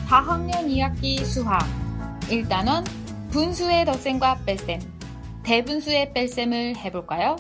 4학년 2학기 수학 1단원 분수의 덧셈과 뺄셈, 대분수의 뺄셈을 해볼까요?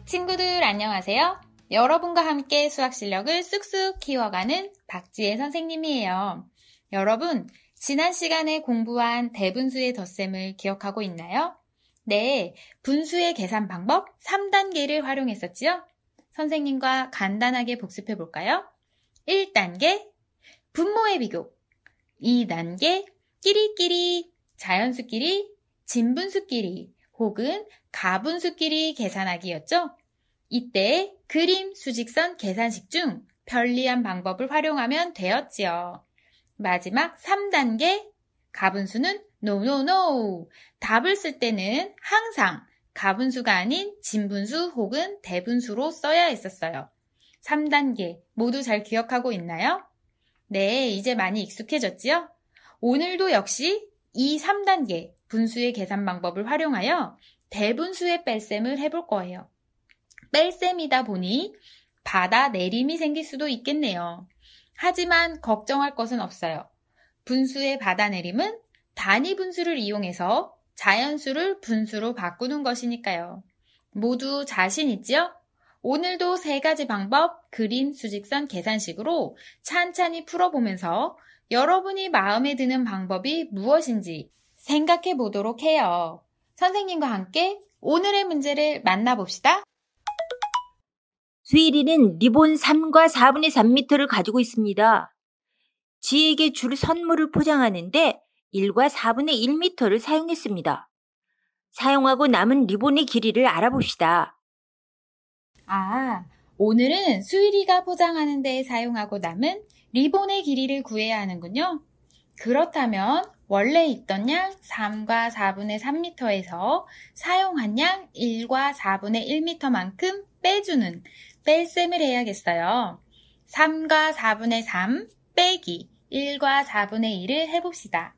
친구들 안녕하세요. 여러분과 함께 수학 실력을 쑥쑥 키워가는 박지혜 선생님이에요. 여러분, 지난 시간에 공부한 대분수의 덧셈을 기억하고 있나요? 네, 분수의 계산 방법 3단계를 활용했었지요? 선생님과 간단하게 복습해 볼까요? 1단계, 분모의 비교. 2단계, 끼리끼리, 자연수끼리, 진분수끼리, 혹은 가분수끼리 계산하기였죠? 이때 그림, 수직선, 계산식 중 편리한 방법을 활용하면 되었지요. 마지막 3단계, 가분수는 NO. 답을 쓸 때는 항상 가분수가 아닌 진분수 혹은 대분수로 써야 했었어요. 3단계 모두 잘 기억하고 있나요? 네, 이제 많이 익숙해졌지요? 오늘도 역시 이 3단계 분수의 계산 방법을 활용하여 대분수의 뺄셈을 해볼 거예요. 뺄셈이다 보니 받아내림이 생길 수도 있겠네요. 하지만 걱정할 것은 없어요. 분수의 받아내림은 단위 분수를 이용해서 자연수를 분수로 바꾸는 것이니까요. 모두 자신 있지요? 오늘도 3가지 방법, 그림, 수직선, 계산식으로 찬찬히 풀어보면서 여러분이 마음에 드는 방법이 무엇인지 생각해 보도록 해요. 선생님과 함께 오늘의 문제를 만나봅시다. 수일이는 리본 3과 4분의 3m를 가지고 있습니다. 지에게 줄 선물을 포장하는데 1과 4분의 1m를 사용했습니다. 사용하고 남은 리본의 길이를 알아봅시다. 오늘은 수일이가 포장하는 데 사용하고 남은 리본의 길이를 구해야 하는군요. 그렇다면 원래 있던 양 3과 4분의 3m에서 사용한 양 1과 4분의 1m만큼 빼주는 뺄셈을 해야겠어요. 3과 4분의 3 빼기 1과 4분의 1을 해봅시다.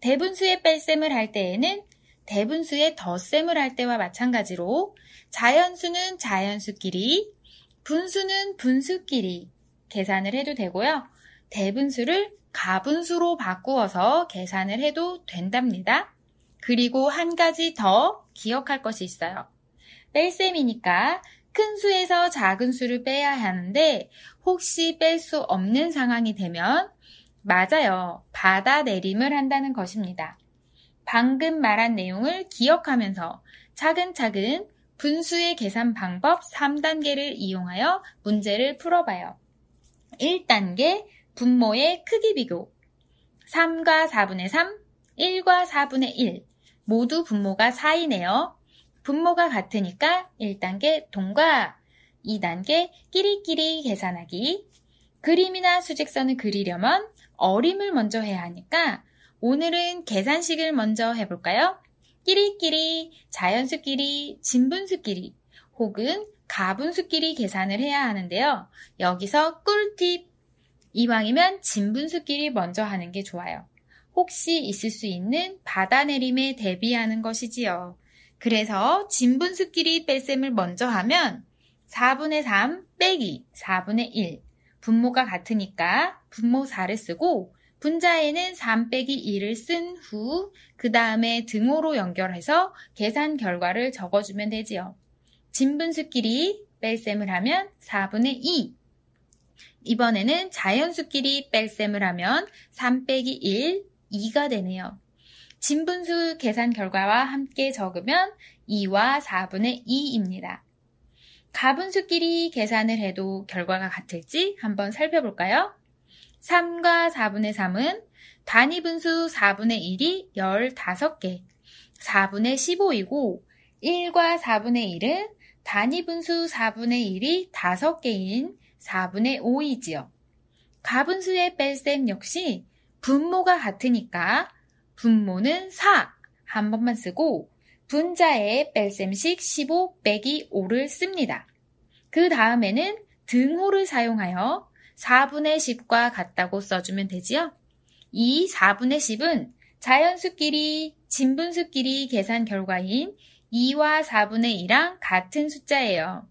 대분수의 뺄셈을 할 때에는 대분수의 덧셈을 할 때와 마찬가지로 자연수는 자연수끼리, 분수는 분수끼리 계산을 해도 되고요. 대분수를 가분수로 바꾸어서 계산을 해도 된답니다. 그리고 한 가지 더 기억할 것이 있어요. 뺄셈이니까 큰 수에서 작은 수를 빼야 하는데 혹시 뺄 수 없는 상황이 되면 맞아요. 받아내림을 한다는 것입니다. 방금 말한 내용을 기억하면서 차근차근 분수의 계산 방법 3단계를 이용하여 문제를 풀어봐요. 1단계 분모의 크기 비교 3과 4분의 3, 1과 4분의 1 모두 분모가 4이네요. 분모가 같으니까 1단계 통과, 2단계 끼리끼리 계산하기. 그림이나 수직선을 그리려면 어림을 먼저 해야 하니까 오늘은 계산식을 먼저 해볼까요? 끼리끼리, 자연수끼리, 진분수끼리 혹은 가분수끼리 계산을 해야 하는데요. 여기서 꿀팁! 이왕이면 진분수끼리 먼저 하는 게 좋아요. 혹시 있을 수 있는 받아내림에 대비하는 것이지요. 그래서 진분수끼리 뺄셈을 먼저 하면 4분의 3 빼기 4분의 1 분모가 같으니까 분모 4를 쓰고 분자에는 3 빼기 2를 쓴 후 그 다음에 등호로 연결해서 계산 결과를 적어주면 되지요. 진분수끼리 뺄셈을 하면 4분의 2 이번에는 자연수끼리 뺄셈을 하면 3 빼기 1, 2가 되네요. 진분수 계산 결과와 함께 적으면 2와 4분의 2입니다. 가분수끼리 계산을 해도 결과가 같을지 한번 살펴볼까요? 3과 4분의 3은 단위분수 4분의 1이 15개, 4분의 15이고 1과 4분의 1은 단위분수 4분의 1이 5개인 4분의 5이지요. 가분수의 뺄셈 역시 분모가 같으니까 분모는 4 한 번만 쓰고 분자에 뺄셈식 15 빼기 5를 씁니다. 그 다음에는 등호를 사용하여 4분의 10과 같다고 써주면 되지요. 이 4분의 10은 자연수끼리, 진분수끼리 계산 결과인 2와 4분의 2랑 같은 숫자예요.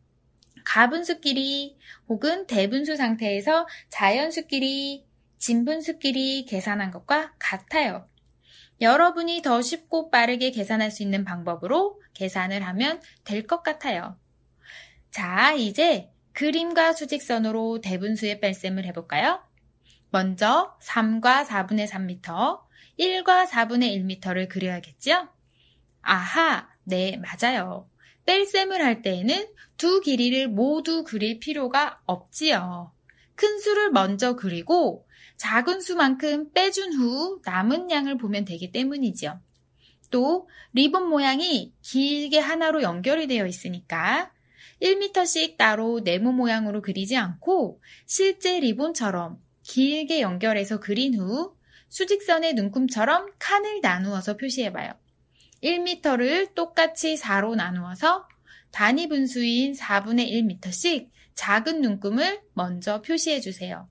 가분수끼리 혹은 대분수 상태에서 자연수끼리 진분수끼리 계산한 것과 같아요. 여러분이 더 쉽고 빠르게 계산할 수 있는 방법으로 계산을 하면 될 것 같아요. 자, 이제 그림과 수직선으로 대분수의 뺄셈을 해볼까요? 먼저 3과 4분의 3m, 1과 4분의 1m를 그려야겠죠? 아하, 네, 맞아요. 뺄셈을 할 때에는 두 길이를 모두 그릴 필요가 없지요. 큰 수를 먼저 그리고 작은 수만큼 빼준 후 남은 양을 보면 되기 때문이죠. 또 리본 모양이 길게 하나로 연결이 되어 있으니까 1m씩 따로 네모 모양으로 그리지 않고 실제 리본처럼 길게 연결해서 그린 후 수직선의 눈금처럼 칸을 나누어서 표시해봐요. 1m를 똑같이 4로 나누어서 단위 분수인 4분의 1m씩 작은 눈금을 먼저 표시해주세요.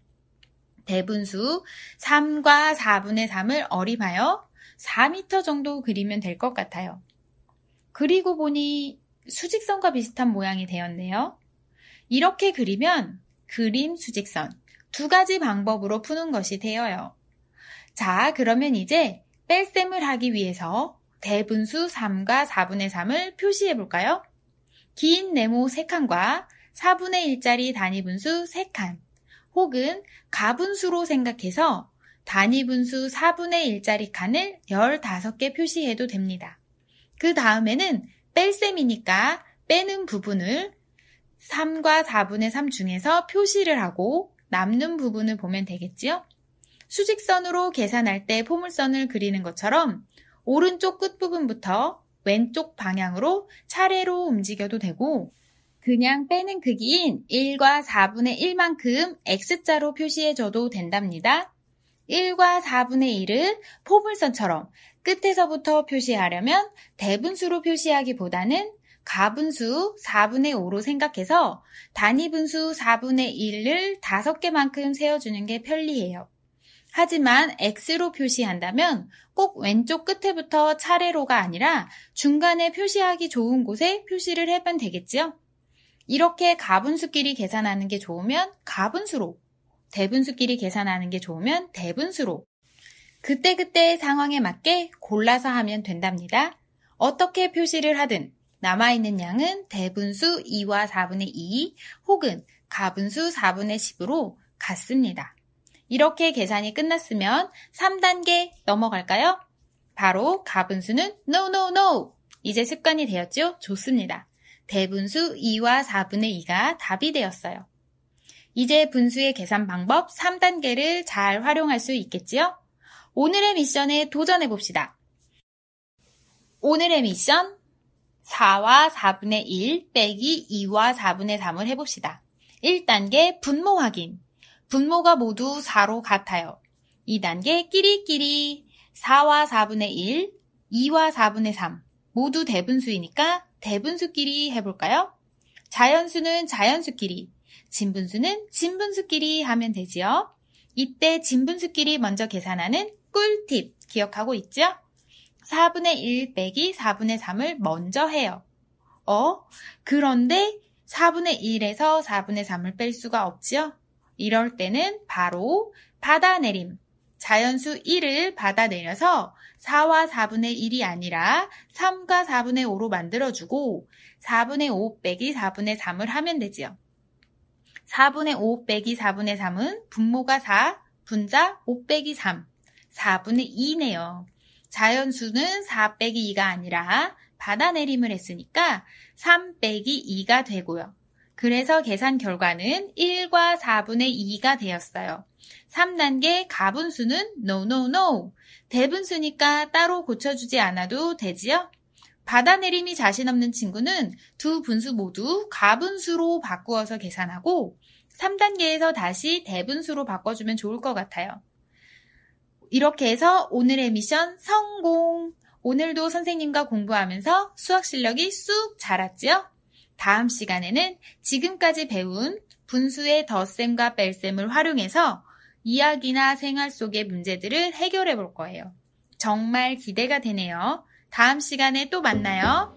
대분수 3과 4분의 3을 어림하여 4m 정도 그리면 될 것 같아요. 그리고 보니 수직선과 비슷한 모양이 되었네요. 이렇게 그리면 그림 수직선 두 가지 방법으로 푸는 것이 되어요. 자, 그러면 이제 뺄셈을 하기 위해서 대분수 3과 4분의 3을 표시해 볼까요? 긴 네모 3칸과 4분의 1짜리 단위분수 3칸 혹은 가분수로 생각해서 단위분수 4분의 1짜리 칸을 15개 표시해도 됩니다. 그 다음에는 뺄셈이니까 빼는 부분을 3과 4분의 3 중에서 표시를 하고 남는 부분을 보면 되겠지요? 수직선으로 계산할 때 포물선을 그리는 것처럼 오른쪽 끝부분부터 왼쪽 방향으로 차례로 움직여도 되고 그냥 빼는 크기인 1과 4분의 1만큼 X자로 표시해줘도 된답니다. 1과 4분의 1은 포물선처럼 끝에서부터 표시하려면 대분수로 표시하기보다는 가분수 4분의 5로 생각해서 단위분수 4분의 1을 5개만큼 세워주는 게 편리해요. 하지만 X로 표시한다면 꼭 왼쪽 끝에부터 차례로가 아니라 중간에 표시하기 좋은 곳에 표시를 해면 되겠지요? 이렇게 가분수끼리 계산하는 게 좋으면 가분수로, 대분수끼리 계산하는 게 좋으면 대분수로 그때그때 상황에 맞게 골라서 하면 된답니다. 어떻게 표시를 하든 남아있는 양은 대분수 2와 4분의 2 혹은 가분수 4분의 10으로 같습니다. 이렇게 계산이 끝났으면 3단계 넘어갈까요? 바로 가분수는 no. 이제 습관이 되었죠? 좋습니다. 대분수 2와 4분의 2가 답이 되었어요. 이제 분수의 계산 방법 3단계를 잘 활용할 수 있겠지요? 오늘의 미션에 도전해 봅시다. 오늘의 미션 4와 4분의 1 빼기 2와 4분의 3을 해봅시다. 1단계 분모 확인. 분모가 모두 4로 같아요. 2단계 끼리끼리 4와 4분의 1, 2와 4분의 3 모두 대분수이니까 대분수끼리 해볼까요? 자연수는 자연수끼리, 진분수는 진분수끼리 하면 되지요. 이때 진분수끼리 먼저 계산하는 꿀팁 기억하고 있죠? 4분의 1 빼기 4분의 3을 먼저 해요. 그런데 4분의 1에서 4분의 3을 뺄 수가 없지요? 이럴 때는 바로 받아내림. 자연수 1을 받아내려서 4와 4분의 1이 아니라 3과 4분의 5로 만들어주고 4분의 5 빼기 4분의 3을 하면 되지요. 4분의 5 빼기 4분의 3은 분모가 4, 분자 5 빼기 3, 4분의 2네요. 자연수는 4 빼기 2가 아니라 받아내림을 했으니까 3 빼기 2가 되고요. 그래서 계산 결과는 1과 4분의 2가 되었어요. 3단계 가분수는 no. 대분수니까 따로 고쳐주지 않아도 되지요? 받아내림이 자신 없는 친구는 두 분수 모두 가분수로 바꾸어서 계산하고 3단계에서 다시 대분수로 바꿔주면 좋을 것 같아요. 이렇게 해서 오늘의 미션 성공! 오늘도 선생님과 공부하면서 수학 실력이 쑥 자랐지요? 다음 시간에는 지금까지 배운 분수의 덧셈과 뺄셈을 활용해서 이야기나 생활 속의 문제들을 해결해 볼 거예요. 정말 기대가 되네요. 다음 시간에 또 만나요.